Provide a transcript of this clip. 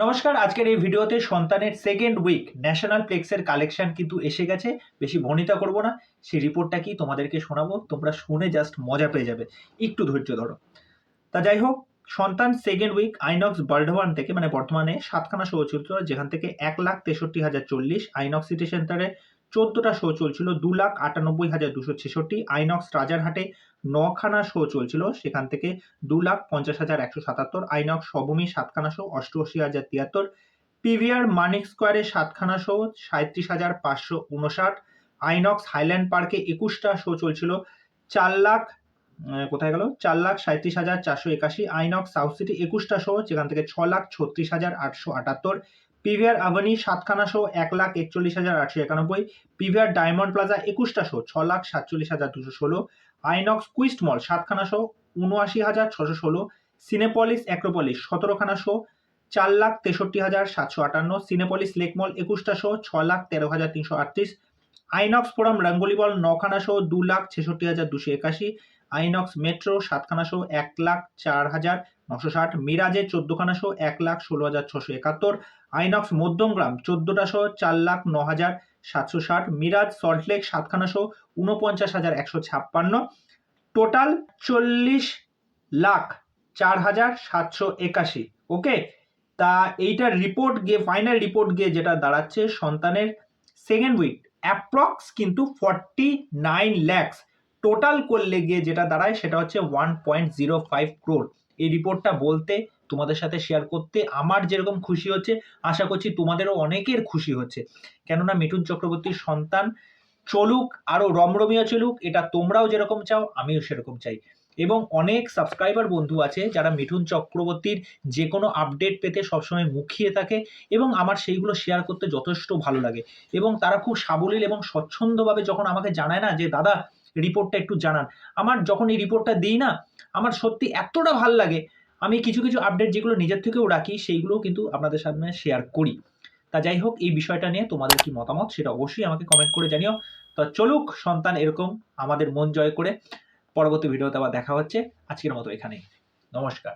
নমস্কার। আজকের এই ভিডিওতে সন্তানের সেকেন্ড উইক ন্যাশনাল প্লেক্সের কালেকশন কিন্তু এসে গেছে। বেশি ভনিতা করব না, সেই রিপোর্টটা কি তোমাদেরকে শোনাবো, তোমরা শুনে জাস্ট মজা পেয়ে যাবে, একটু ধৈর্য ধরো। তা যাই হোক, সন্তান সেকেন্ড উইক আইনক্স বর্ধমান থেকে মানে বর্তমানে 7খানা শো চলছিল, যেখান থেকে 1,63,040, আইনক্স সিটি সেন্টারে 14টা শো চলছিল 2,98,266, আইনক্স রাজারহাটে 9খানা শো চলছিল, সেখান থেকে 2,50,177, আইনক্স সবমি 7খানা শো 88,073, পিভিআর মানিক স্কোয়ারে 7খানা শো 37,559, আইনক্স হাইল্যান্ড পার্কে 21টা শো চলছিল 4,37,481, আইনক্স সাউথ সিটি 21টা শো, যেখান থেকে 6,36,878, পিভিআর আভানি 7খানা শো 1,41,891, পিভিআর ডায়মন্ড প্লাজা 21টা শো 6,47,216, আইনক্স কুইস্ট মল 7খানা শো 79,616, সিনেপলিস অ্যাক্রোপলিস 17খানা শো 4,63,758, সিনেপলিস লেক মল 21টা শো 6,13,338, আইনক্স ফোরাম রঙ্গোলি বল 9খানা শো 2,66,281, আইনক্স মেট্রো 7খানা শো 1,04,960, মিরাজের 14খানা শো 1,16,671, আইনক্স মধ্যমগ্রাম 14টা শো 4,09,760, মিরাজ সল্টলেক 7খানা শো 49,156, টোটাল 40,04,781। ওকে, তা এইটার রিপোর্ট গিয়ে ফাইনাল রিপোর্ট গিয়ে যেটা দাঁড়াচ্ছে, সন্তানের সেকেন্ড উইক অ্যাপ্রক্স কিন্তু 49 lakhs টোটাল করলে গিয়ে যেটা দাঁড়ায় সেটা হচ্ছে 1.05 crore। এই রিপোর্টটা বলতে, তোমাদের সাথে শেয়ার করতে আমার যেরকম খুশি হচ্ছে, আশা করছি তোমাদেরও অনেকের খুশি হচ্ছে। কেননা মিঠুন চক্রবর্তীর সন্তান চলুক, আরো রমরমিয়া চলুক, এটা তোমরাও যেরকম চাও আমিও সেরকম চাই। এবং অনেক সাবস্ক্রাইবার বন্ধু আছে যারা মিঠুন চক্রবর্তীর যে কোনো আপডেট পেতে সবসময় মুখিয়ে থাকে এবং আমার সেইগুলো শেয়ার করতে যথেষ্ট ভালো লাগে। এবং তারা খুব সাবলীল এবং স্বচ্ছন্দভাবে যখন আমাকে জানায় না যে দাদা রিপোর্টটা একটু জানান, আমার যখন এই রিপোর্টটা দিই না, আমার সত্যি এতটা ভাল লাগে। আমি কিছু কিছু আপডেট যেগুলো নিজের থেকেও রাখি সেইগুলোও কিন্তু আপনাদের সামনে শেয়ার করি। তা যাই হোক, এই বিষয়টা নিয়ে তোমাদের কি মতামত সেটা অবশ্যই আমাকে কমেন্ট করে জানিও। তো চলুক, সন্তান এরকম আমাদের মন জয় করে। পরবর্তী ভিডিওতে আবার দেখা হচ্ছে। আজকের মতো এখানেই। নমস্কার।